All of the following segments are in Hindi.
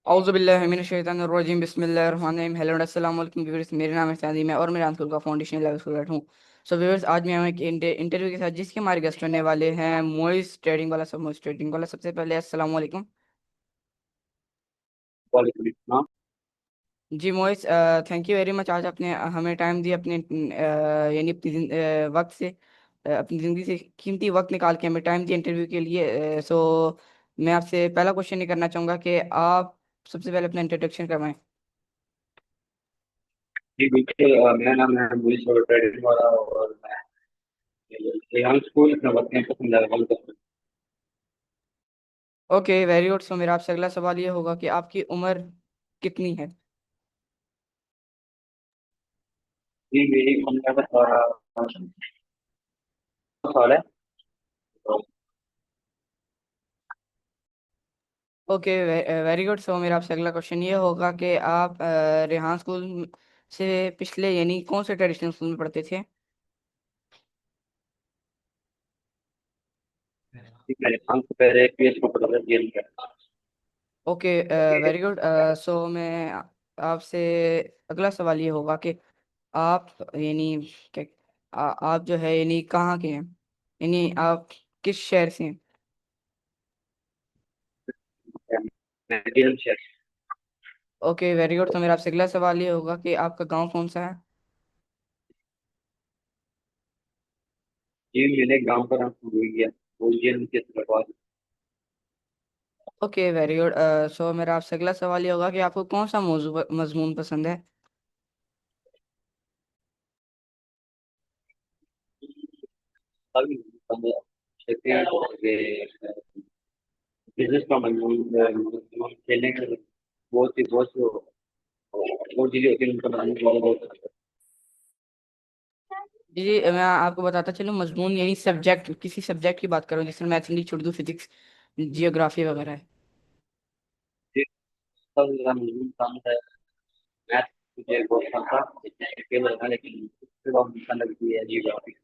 औज़ुबिल्लाहिमिनश्शैतानिर्रजीम बिस्मिल्लाहिर्रहमानिर्रहीम। हेलो एंड अस्सलाम वालेकुम व्यूअर्स, मेरा नाम है सादी, मैं और मेरा स्कूल का फाउंडेशन लेवल स्टूडेंट हूँ। सो व्यूअर्स, आज मैं एक इंटरव्यू के साथ जिसके हमारे गेस्ट होने वाले हैं मोइस ट्रेडिंग वाला। सबसे पहले अस्सलाम वालेकुम। वालेकुम अस्सलाम। जी Moiz, thank you very much. आज आपने हमें टाइम दिया अपने यानी अपनी वक्त से, अपनी ज़िंदगी से कीमती वक्त निकाल के हमें टाइम दिया इंटरव्यू के लिए। सो मैं आपसे पहला क्वेश्चन ये करना चाहूँगा कि आप सबसे पहले अपना इंट्रोडक्शन करवाएं। जी बिल्कुल, मेरा नाम है मुनीस और ट्रेडिंग वाला, और मैं रेहान स्कूल अपना वक्त में पसंद है वन का। Okay very good. सो मेरा आपसे अगला सवाल ये होगा कि आपकी उम्र कितनी है? जी मेरी उम्र का साल है। तो ओके वेरी गुड। सो मेरा आपसे अगला क्वेश्चन ये होगा कि आप रेहान स्कूल से पिछले यानी कौन से ट्रेडिशनल स्कूल में पढ़ते थे? जी, मैंने 5 से पहले पीएच को पढ़ा था जेल में। Okay very good. सो मैं आपसे अगला सवाल ये होगा कि आप यानी क्या आप जो है यानी कहाँ के हैं, यानी आप किस शहर से हैं? मैं जेल से। Okay very good. तो मेरा आपसे अगला सवाल ये होगा कि आपका गांव कौन सा है? जी मैंने गांव का नाम भूल गया, वो जेल के तरफ। Okay very good. सो मेरा आपसे अगला सवाल ये होगा कि आपको कौन सा मौजू मजमून पसंद है? अभी हम कहते हैं कि बिजनेस का मजमून, खेलने का बहुत बहुत चीजें होती है, उनका मजमून वाला बहुत। जी जी, मैं आपको बताता चलूँ मजमून यानी सब्जेक्ट, किसी सब्जेक्ट की बात करूँ जिसमें math, English, Urdu, physics, geography वगैरह है। सबसे ज्यादा मजबूत काम है मैथ। मुझे बहुत पसंद था, केवल था, लेकिन उसके बाद मुझे लगती है जियोग्राफी।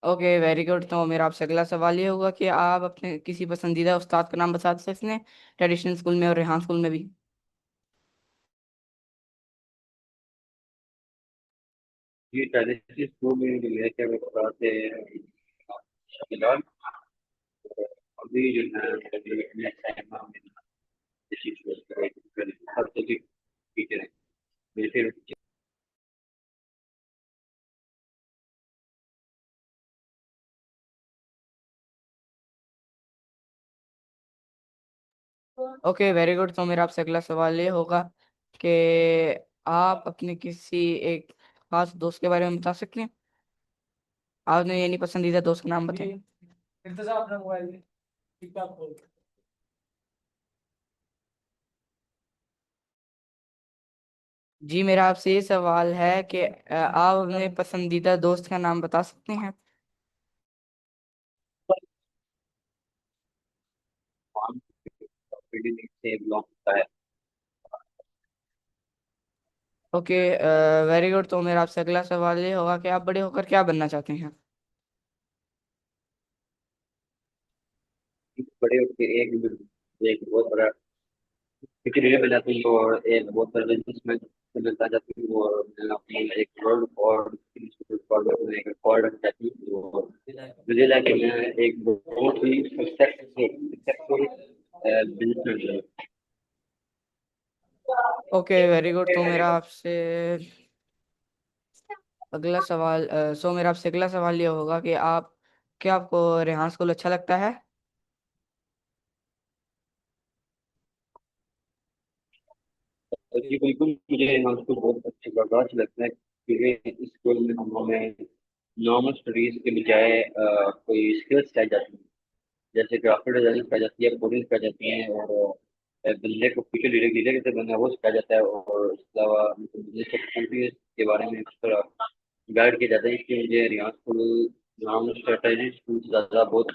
Okay very good. तो मेरा आपसे अगला सवाल ये होगा कि आप अपने किसी पसंदीदा उस्ताद का नाम बता सकते हैं ट्रेडिशनल स्कूल में और रेहान स्कूल में भी? ये ट्रेडिशनल स्कूल में जो मेरे क्या पढ़ाते हैं शकीलाल, अभी जो है नेक्स्ट टाइम हम हर सब्जेक्ट टीचर है मेरे फेवरेट। Okay very good. तो मेरा आपसे अगला सवाल ये होगा कि आप अपने किसी एक खास दोस्त के बारे में बता सकते हैं? आपने यानी पसंदीदा दोस्त का नाम बताएं। जी मेरा आपसे ये सवाल है कि आप अपने पसंदीदा दोस्त का नाम बता सकते हैं? से बिलोंग करता है। Okay very good. तो मेरा आपसे अगला सवाल ये होगा कि आप बड़े होकर क्या बनना चाहते हैं? बड़े होकर एक बहुत बड़ा क्रिकेटर बन जाती हूँ, और एक बहुत बड़ा बिजनेसमैन बनना चाहती हूँ, और मैं अपनी एक वर्ल्ड रिकॉर्ड रखना चाहती हूँ, और मुझे लगा कि मैं एक बहुत ही successful businessman. Okay very good. तो मेरा आपसे अगला सवाल सो मेरा आपसे अगला सवाल ये होगा कि आप क्या आपको रेहान स्कूल अच्छा लगता है? जी बिल्कुल, मुझे यहाँ स्कूल बहुत अच्छा लगता है, क्योंकि इस स्कूल में हम हमें नॉर्मल स्टडीज के बजाय कोई स्किल्स सिखाई जाती है, जैसे ग्राफिक डिजाइनिंग सिखाई जाती है, कोडिंग सिखाई जाती है, और बंदे को फ्यूचर लीडर लीडर कैसे बनना है वो सिखाया जाता है, और इसके अलावा बिजनेस अपॉर्चुनिटीज के बारे में इस तरह गाइड किया जाता है। इसलिए मुझे Ryan school normal strategy school से ज़्यादा बहुत।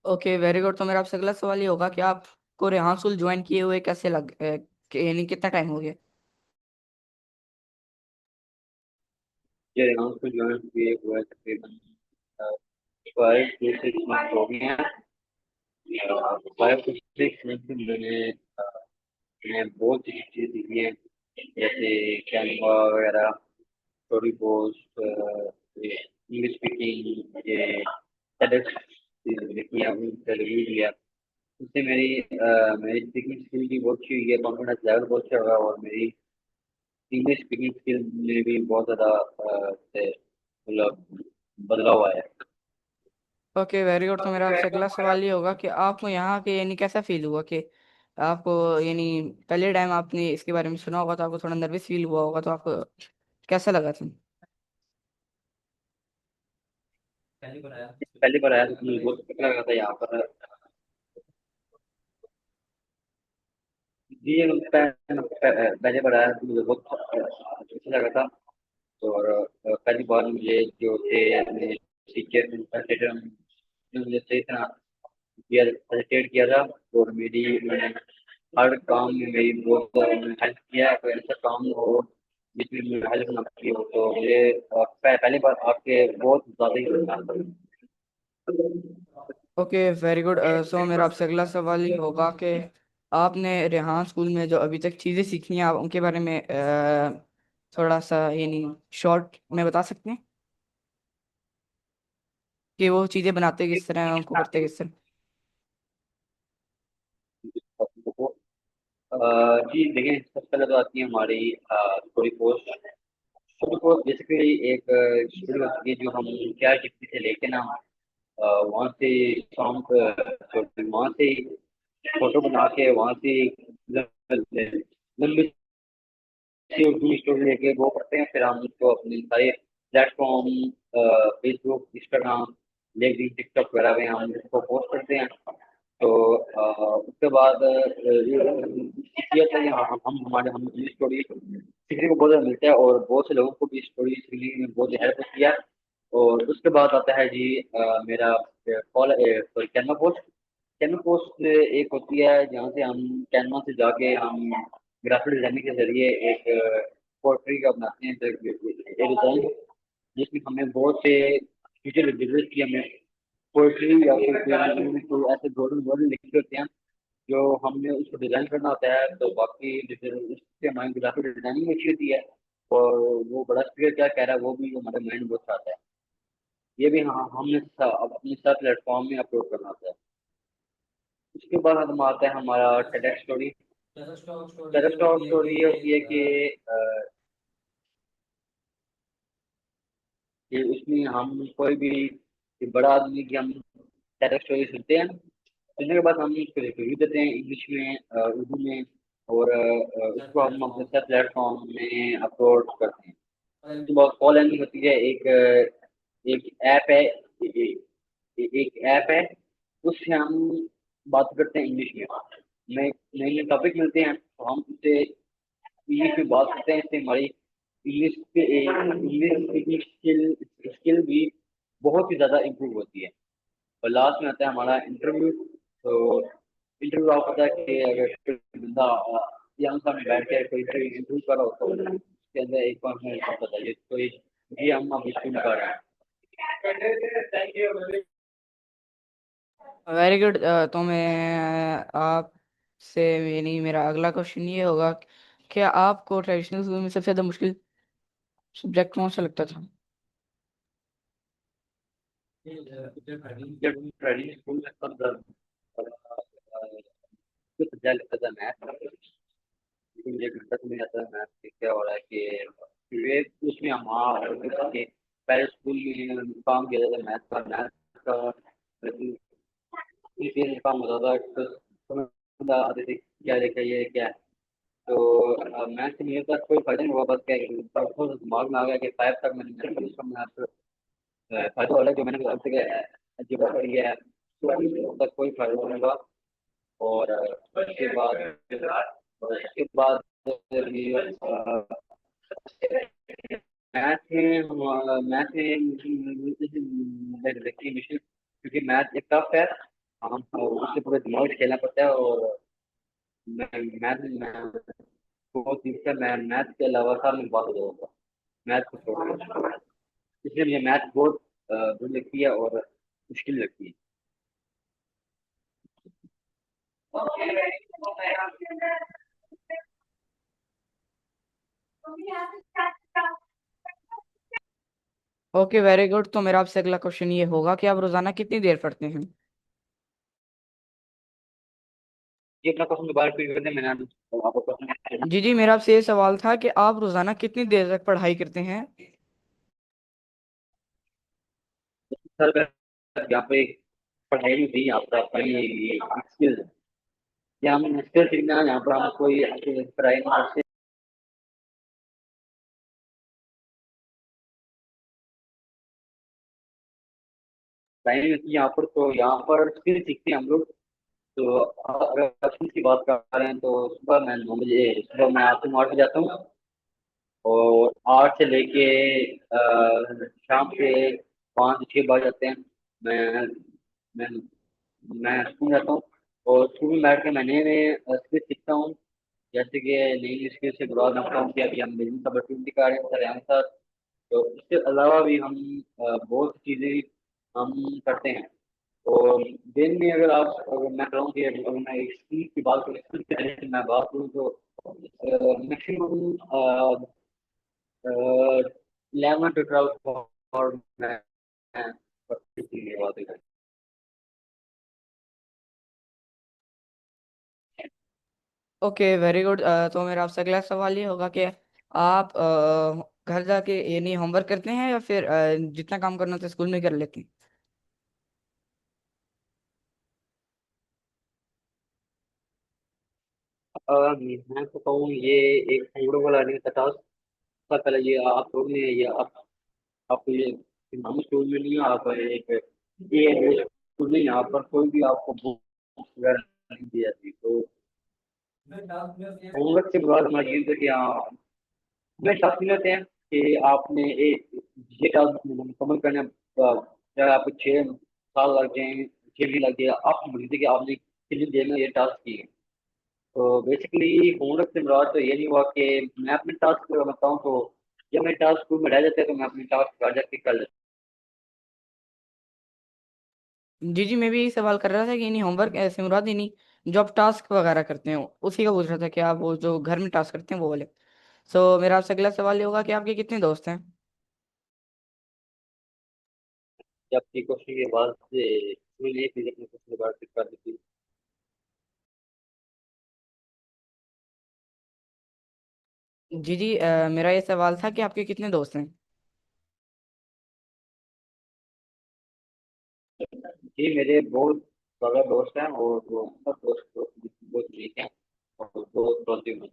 Okay very good. तो मेरा आपसे अगला सवाल ये होगा कि आपको रेहान स्कूल ज्वाइन किए हुए कैसे यानी कितना टाइम हो गया? मुझे रियान स्कूल ज्वाइन किए हुए तकरीबन 5 से 6 मंथ हो गए हैं। बायोफिजिक्स में भी मैंने बहुत सी चीज़ें सीखी हैं, जैसे कैनवा वगैरह, स्टोरी पोस्ट, इंग्लिश स्पीकिंग, ये TEDx देखी है, उनसे रिव्यू लिया। उससे मेरी स्पीकिंग स्किल भी बहुत अच्छी हुई है, कॉन्फिडेंस लेवल बहुत अच्छा हुआ, और मेरी इंग्लिश स्पीकिंग स्किल में भी बहुत ज़्यादा मतलब बदलाव आया है। Okay, very good. तो मेरा आपसे अगला सवाल ये होगा कि आपको यहाँ के यानी कैसा फील हुआ कि आपको यानी पहले टाइम आपने इसके बारे में सुना होगा तो आपको थोड़ा नर्वस फील हुआ होगा, तो आपको कैसा लगा था? पहली बार आया तो मुझे बहुत अच्छा लगा था यहाँ पर। जी, पहले बार आया तो मुझे बहुत अच्छा लगा था। और पहली बार मुझे जो थे अपने टीचर फैसिलिटेटर ने मुझे सही तरह किया, फैसिलिटेट किया था। और मैंने हर काम में मेरी बहुत हेल्प किया है। कोई ऐसा काम हो जिसमें मेरी हेल्प ना की हो, तो मुझे पहली बार आपके बहुत ज़्यादा ही नुकसान था। Okay, very good. सो मेरा आपसे अगला सवाल ये होगा कि आपने रेहान स्कूल में जो अभी तक चीज़ें सीखी हैं आप उनके बारे में थोड़ा सा यानी शॉर्ट में बता सकते हैं कि वो चीज़ें बनाते किस तरह हैं, उनको करते किस तरह? जी देखिए, सबसे पहले तो आती है हमारी story post. Story post basically एक स्टोरी होती है जो हम क्या किसी से लेके ना वहाँ से सॉन्ग वहाँ से फोटो बना के वहाँ से लंबी सी उर्दू स्टोरी लेके वो करते हैं। फिर हम उसको अपने सारे platform, Facebook, Instagram, LinkedIn, TikTok वगैरह में हम उसको पोस्ट करते हैं। तो उसके बाद ये होता है कि हम ये स्टोरी सीखने को बहुत ज़्यादा मिलता है, और बहुत से लोगों को भी स्टोरी सीखने में बहुत हेल्प होती है। और उसके बाद आता है जी मेरा call sorry Canva post. Canva post एक होती है जहाँ से हम कैनवा से जाके हम ग्राफिक डिजाइनिंग के जरिए एक पोर्ट्री का बनाते हैं, एक डिजाइन जिसमें हमें बहुत से फ्यूचर डिटेल्स की हमें पोएट्री या फिर कोई ऐसे गोल्डन वर्ड लिखे होते हैं जो हमने उसको डिजाइन करना होता है। तो बाकी उससे हमारी ग्राफिक डिजाइनिंग अच्छी होती है, और वो बड़ा क्लियर क्या कह रहा है वो भी हमारे माइंड में बहुत आता है। ये भी हमने अपने सब प्लेटफॉर्म में अपलोड करना होता है। उसके बाद हम आता है हमारा टेडेक्स स्टोरी। टेडेक्स स्टोरी ये होती है कि उसमें हम कोई भी बड़ा आदमी की हम टेडेक्स स्टोरी सुनते हैं। सुनने के बाद हम उसको रिव्यू देते हैं इंग्लिश में, उर्दू में, और उसको हम अपने सब प्लेटफॉर्म में अपलोड करते हैं। उसके बाद कॉल लैंग्वेज होती है, एक ऐप है, एक ऐप है, उससे हम बात करते हैं इंग्लिश में। नए नए नए टॉपिक मिलते हैं तो हम उससे इंग्लिश में बात करते हैं। इससे हमारी इंग्लिश स्पीकिंग स्किल भी बहुत ही ज़्यादा इम्प्रूव होती है। और लास्ट में आता है हमारा इंटरव्यू। तो इंटरव्यू आपको पता है कि अगर कोई बंदा यहाँ सामने बैठ के कोई इंटरव्यू कर रहा होता है, उसके अंदर एक कॉन्फिडेंस होता है तो ये हम अब स्कूल कर रहे हैं। Very good. तो मैं आपसे यानी मेरा अगला क्वेश्चन ये होगा, क्या आपको ट्रेडिशनल स्कूल में सबसे ज़्यादा मुश्किल सब्जेक्ट कौन सा लगता था? जब ट्रेडिशनल स्कूल में सब कुछ सब्जेक्ट लगता था मैथ, लेकिन मुझे घंटा तो नहीं आता मैथ से क्या हो रहा है कि वे उसमें हम के पहले स्कूल में काम किया जाता था मैथ का इसी काम होता था तो समझ आते थे क्या लिखा है, ये क्या है। तो मैथ से मेरे पास कोई फायदा नहीं हुआ, बस क्या है, परसों से दिमाग में आ गया कि 5 तक मैंने इसका मैथ फायदा वाला जो मैंने अब तक अजीब पढ़ी है, तो तक कोई फायदा नहीं हुआ। और उसके बाद मैथ में देखिए मिशन, क्योंकि मैथ एक टफ है, हम उससे पूरे दिमाग से खेलना पड़ता है। और मैथ में बहुत दिक्कत, मैं मैथ के अलावा था मैं बात हो जाऊँगा, मैथ को छोड़, इसलिए मुझे मैथ बहुत बुरी लगती है और मुश्किल लगती है। Okay very good. तो मेरा आपसे अगला क्वेश्चन ये होगा कि आप रोजाना कितनी देर पढ़ते हैं? ये अपना क्वेश्चन दोबारा रिपीट करते हैं, मैंने आपको क्वेश्चन। जी जी, मेरा आपसे ये सवाल था कि आप रोजाना कितनी देर तक पढ़ाई करते हैं? सर यहाँ पे पढ़ाई नहीं थी, यहाँ पर अपनी स्किल, या हम स्किल सीखना है, यहाँ पर हम कोई पढ़ाई नहीं करते। पढ़ाई नहीं होती यहाँ पर, तो यहाँ पर स्किल सीखते हैं हम लोग। तो अगर स्किल की बात कर रहे हैं तो सुबह मैं 9 बजे, सुबह मैं 8 से 9 बजे जाता हूँ। और 8 से लेके शाम के 5 6 बज जाते हैं। मैं मैं मैं स्कूल जाता हूँ, और स्कूल में बैठ के मैं नए नए स्किल सीखता हूँ। जैसे कि नई नई स्किल से बुरा रखता हूँ कि अभी हम बिजनेस अपॉर्चुनिटी का रहे हैं सर यहाँ सर। तो इसके अलावा भी हम बहुत सी चीज़ें हम करते हैं। और दिन में अगर मैं कहूँ कि अगर मैं एक स्किल की बात करूँ, स्किल के तरह से मैं बात करूँ, तो मैक्सिमम 11 to 12 और मैं बात करूँ। Okay very good. तो मेरा आपसे अगला सवाल ये होगा कि आप घर जाके ये नहीं होमवर्क करते हैं या फिर जितना काम करना होता है स्कूल में कर लेते हैं? मैं तो कहूँ ये एक होमवर्क वाला नहीं था टास्क। सबसे पहले ये आप लोग ने ये आप ये हम स्कूल में नहीं, आप एक ये स्कूल में यहाँ पर कोई भी आपको बुक वगैरह नहीं दी जाती। तो होमवर्क के बाद हमारी ये होता है कि हाँ, हमें टास्क मिलते हैं कि आपने एक ये टास्क मुकम्मल करने चाहे आपको 6 साल लग जाए, 6 महीने लग जाए, आप समझ लीजिए कि आपने कितनी देर में ये टास्क किए। तो बेसिकली होमवर्क से मुराद तो ये नहीं हुआ कि मैं अपने टास्क को बताऊँ, तो जब मेरे टास्क स्कूल में रह जाते हैं तो मैं अपने टास्क घर जाके कर लेता जी जी, मैं भी यही सवाल कर रहा था कि नहीं होमवर्क ऐसे मुराद ही नहीं जो आप टास्क वगैरह करते हैं उसी का पूछ रहा था कि आप वो जो घर में टास्क करते हैं वो वाले। सो मेरा आपसे अगला सवाल ये होगा कि आपके कितने दोस्त हैं? हूँ। जब की क्वेश्चन के बाद से मैंने एक अपने क्वेश्चन के बाद कर दी थी। जी जी, मेरा ये सवाल था कि आपके कितने दोस्त हैं? जी मेरे बहुत ज़्यादा दोस्त हैं, और वो सब दोस्त दोस्त बहुत ठीक हैं, और बहुत बोलते हैं।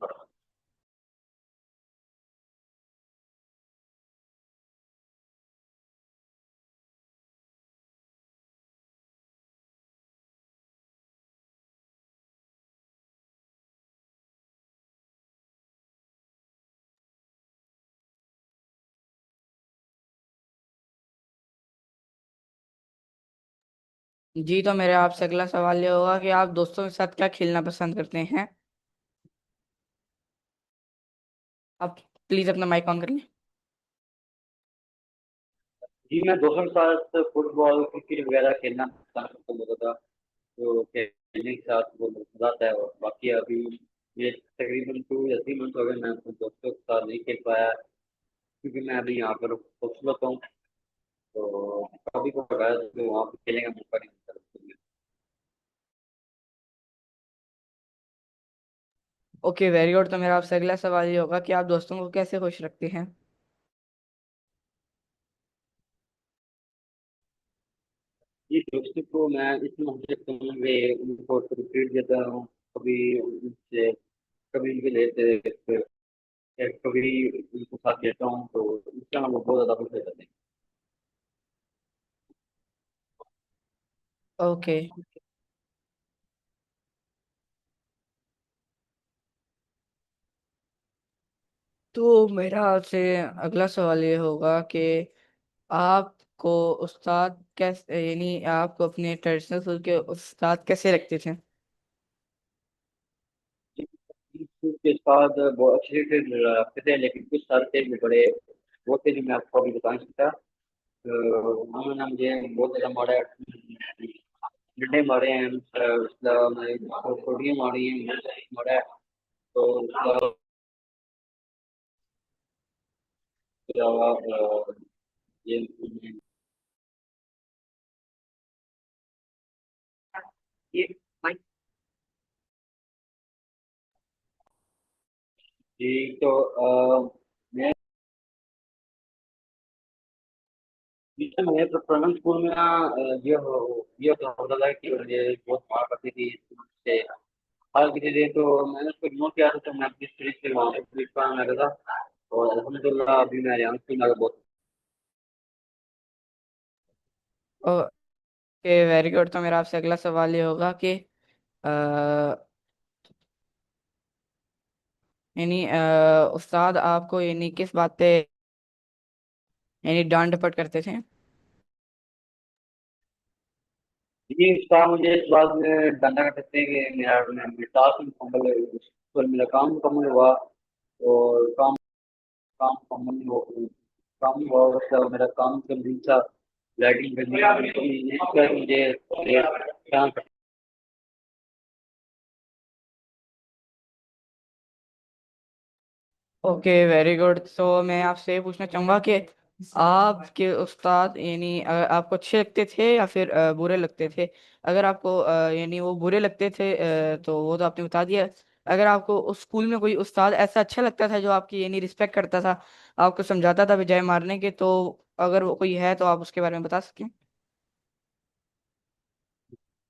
जी, तो मेरा आपसे अगला सवाल ये होगा कि आप दोस्तों के साथ क्या खेलना पसंद करते हैं? आप प्लीज अपना माइक ऑन कर लें। जी मैं दोस्तों के साथ फुटबॉल क्रिकेट वगैरह खेलना पसंद होता था। तो खेलने के साथ वो मजा आता है। और बाकी अभी ये तकरीबन 2 या 3 मंथ हो गए मैं अपने दोस्तों के साथ नहीं खेल पाया, क्योंकि मैं अभी यहाँ पर खूबसूरत हूँ। तो कभी को लगाया तो वहाँ पे खेलने का मौका नहीं मिलता। Okay very good. तो मेरा आपसे अगला सवाल ये होगा कि आप दोस्तों को कैसे खुश रखते हैं? जी दोस्तों को मैं इतना हद तक कहूँ कि उनको कभी ट्रीट देता हूँ, कभी उनसे, कभी उनके लेते, कभी उनको साथ लेता हूँ, तो उसका वो बहुत ज़्यादा खुश हो जाते हैं। ओके। तो मेरा आपसे अगला सवाल ये होगा कि आपको उस्ताद कैसे, यानी आपको अपने ट्रेडिशनल स्कूल के उस्ताद कैसे लगते थे? उसके बाद बहुत अच्छे से रखते थे, लेकिन कुछ सर थे जो बड़े वो थे जो मैं आपको अभी बता नहीं सकता। तो उन्होंने मुझे बहुत ज़्यादा मारा। डंडे मारे हैं, उसके अलावा मैंने छोटियाँ मारी हैं, मारा है। तो उसके अलावा ये ये जी तो मैं जैसे मैं तो प्राइमरी स्कूल में ना ये होता था कि मुझे बहुत मार पड़ती थी से हर किसी दिन, तो मैंने उसको इग्नोर किया था, तो मैं अपनी स्टडीज से वहाँ पे पुलिस का लगा था। और अल्हम्दुलिल्लाह अभी मैं यहाँ स्कूल में बहुत। Okay very good. तो मेरा आपसे अगला सवाल ये होगा कि अ, उस्ताद आपको यानी किस बात पे यानी डांट डपट करते थे? ये स्टाफ मुझे इस बात में डंडा कर सकते हैं कि मेरा टास्क मुकम्मल है, पर मेरा काम मुकम्मल हुआ और काम मुकम्मल हो काम हुआ, उसका मेरा काम कंप्लीट था, लाइटिंग करनी थी, इसका मुझे काम। Okay very good. तो मैं आपसे ये पूछना चाहूंगा कि आपके उस्ताद यानी आपको अच्छे लगते थे या फिर बुरे लगते थे? अगर आपको यानी वो बुरे लगते थे तो वो तो आपने बता दिया। अगर आपको उस स्कूल में कोई उस्ताद ऐसा अच्छा लगता था जो आपकी यानी रिस्पेक्ट करता था, आपको समझाता था बजाय मारने के, तो अगर वो कोई है तो आप उसके बारे में बता सकते हैं?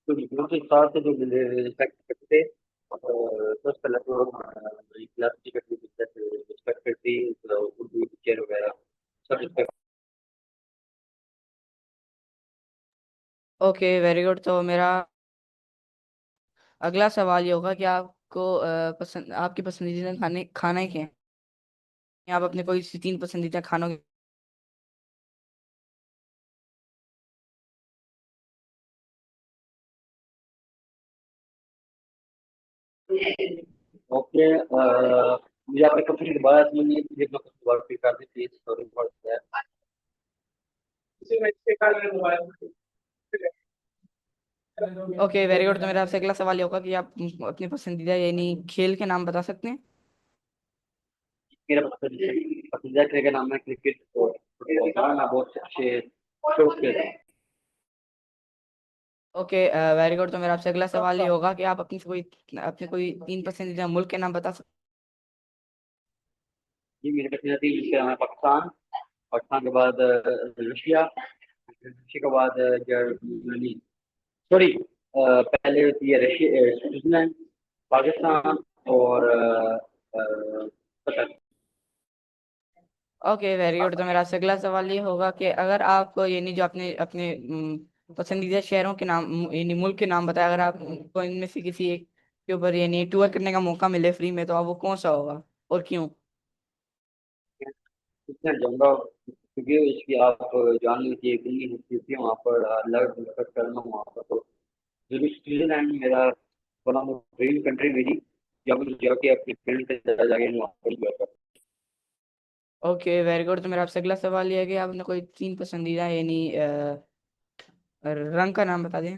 तो दूसरे साथ से जो मुझे रिस्पेक्ट करते थे, तो पहले तो मेरी क्लास टीचर की रिस्पेक्ट करती, उर्दू टीचर वगैरह सब रिस्पेक्ट। Okay very good. तो मेरा अगला सवाल ये होगा कि आपको पसंद आपकी पसंदीदा खाना ही क्या है? आप अपने कोई सी तीन पसंदीदा खानों के। ओके, मुझे आपने कंपनी दोबारा सुनिए, मुझे अपना कुछ दोबारा फिर कर दीजिए, sorry for that. Okay very good. तो मेरा आपसे अगला सवाल ये होगा कि आप अपने पसंदीदा यानी खेल के नाम बता सकते हैं? मेरा पसंदीदा खेल का नाम है क्रिकेट और फुटबॉल का मैं बहुत अच्छे शौक से। Okay very good. तो मेरा आपसे अगला सवाल ये होगा कि आप अपने कोई तीन पसंदीदा मुल्क के नाम बता सकते जी मेरे पसंदीदा टीम जिसका नाम है पाकिस्तान। पाकिस्तान के बाद रशिया, रशिया के बाद जर्मनी, सॉरी पहले होती है रशिया, स्विट्जरलैंड, पाकिस्तान और कतर। हैं? Okay very good. तो मेरा आपसे अगला सवाल ये होगा कि अगर आप यानी जो अपने अपने पसंदीदा शहरों के नाम यानी मुल्क के नाम बताए, अगर आपको इनमें से किसी एक के ऊपर यानी टूर करने का मौका मिले फ्री में, तो आप वो कौन सा होगा और क्यों? इसमें जाऊंगा क्योंकि इसकी आप जान लीजिए कितनी खूबसूरती है वहाँ पर, अलग डिस्कस करना वहाँ पर, तो जरूर स्विट्जरलैंड मेरा वन ऑफ ड्रीम कंट्री मेरी, जब मैं जाके अपने फ्रेंड के साथ जाके वहाँ पर enjoy करूँ। Okay very good. तो मेरा आपसे अगला सवाल ये है कि आप अपने कोई तीन पसंदीदा यानी रंग का नाम बता दें।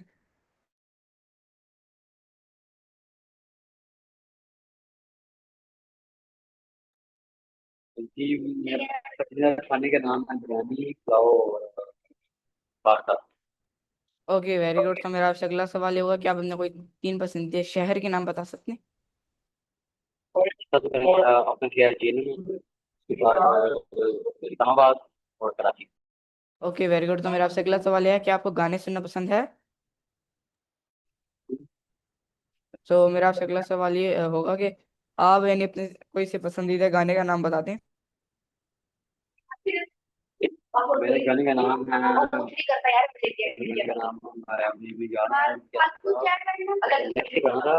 जी मेरा पसंदीदा खाने का नाम है बिरयानी, पुलाव और पास्ता। Okay very good. तो मेरा आपसे अगला सवाल ये होगा कि आप अपने कोई तीन पसंदीदा शहर के नाम बता सकते हैं? सबसे पहले अपना किया जेएनयू, उसके बाद इस्लामाबाद और कराची। Okay very good. तो मेरा आपसे अगला सवाल यह है कि आपको गाने सुनना पसंद है? तो मेरा आपसे अगला सवाल ये होगा कि आप यानी अपने कोई से पसंदीदा गाने का नाम बता दें। मेरे गाने का नाम है, गाने का नाम हमारे अभी भी याद है क्या था, नेक्स्ट गाना था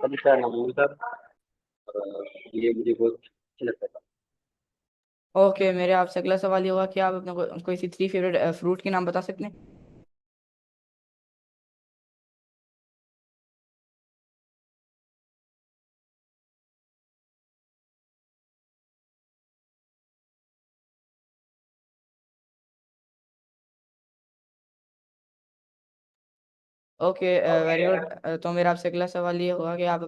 कनिष्ठा नमूर सर, ये मुझे बहुत अच्छा लगता था। ओके मेरे आपसे अगला सवाल ये होगा कि आप अपने कोई सी थ्री फेवरेट फ्रूट के नाम बता सकते हैं? Okay, very good. तो मेरा आपसे अगला सवाल ये होगा कि आप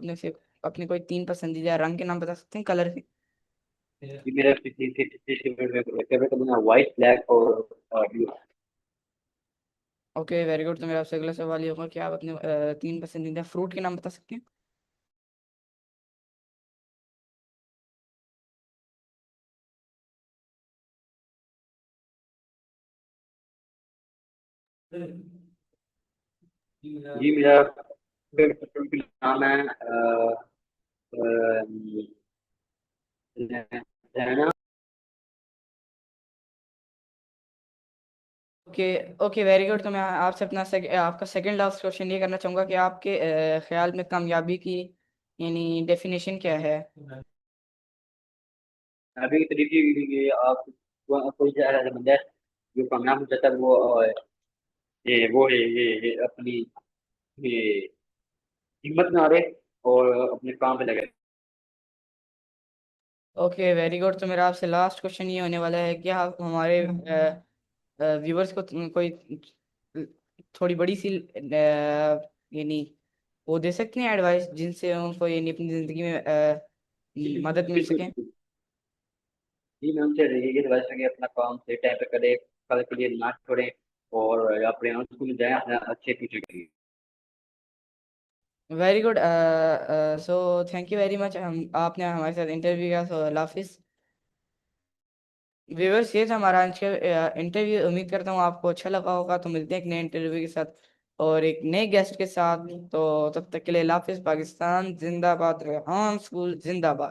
अपने कोई तीन पसंदीदा रंग के नाम बता सकते हैं, कलर के। ये मेरा फेवरेट कलर है व्हाइट ब्लैक और ब्लू। Okay, very good. तो मेरा आपसे अगला सवाल ये होगा कि आप अपने तीन पसंदीदा फ्रूट के नाम बता सकते हैं। जी मेरा फेवरेट फ्रूट का नाम है रहना। ओके। Okay, very good. तो मैं आपसे आपका सेकंड लास्ट क्वेश्चन ये करना चाहूंगा कि आपके ख्याल में कामयाबी की यानी डेफिनेशन क्या है। अभी के तरीके ये आप कोई ऐसा बंदा है जो कामयाब हो जाता है वो ये अपनी ये हिम्मत ना हारे और अपने काम पे लगे। Okay, very good. तो मेरा आपसे लास्ट क्वेश्चन ये होने वाला है कि आप हमारे व्यूवर्स को कोई थोड़ी बड़ी सी यानी वो दे सकते हैं एडवाइस जिनसे उनको यानी अपनी जिंदगी में मदद मिल बिल्कुल सके। बिल्कुल। जी मैं उनसे ये एडवाइस है कि अपना काम सही टाइम पे करें, कल के लिए ना छोड़ें और अपने स्कूल जाएं अपने अच्छे फ्यूचर के लिए। Very good. So thank you very much, हम आपने हमारे साथ इंटरव्यू किया। सो अल्लाह हाफिज। व्यूअर्स, ये था हमारा आज का इंटरव्यू। उम्मीद करता हूँ आपको अच्छा लगा होगा। तो मिलते हैं एक नए इंटरव्यू के साथ और एक नए गेस्ट के साथ। तो तब तक के लिए अल्लाह हाफिज। पाकिस्तान जिंदाबाद, रेहान स्कूल जिंदाबाद।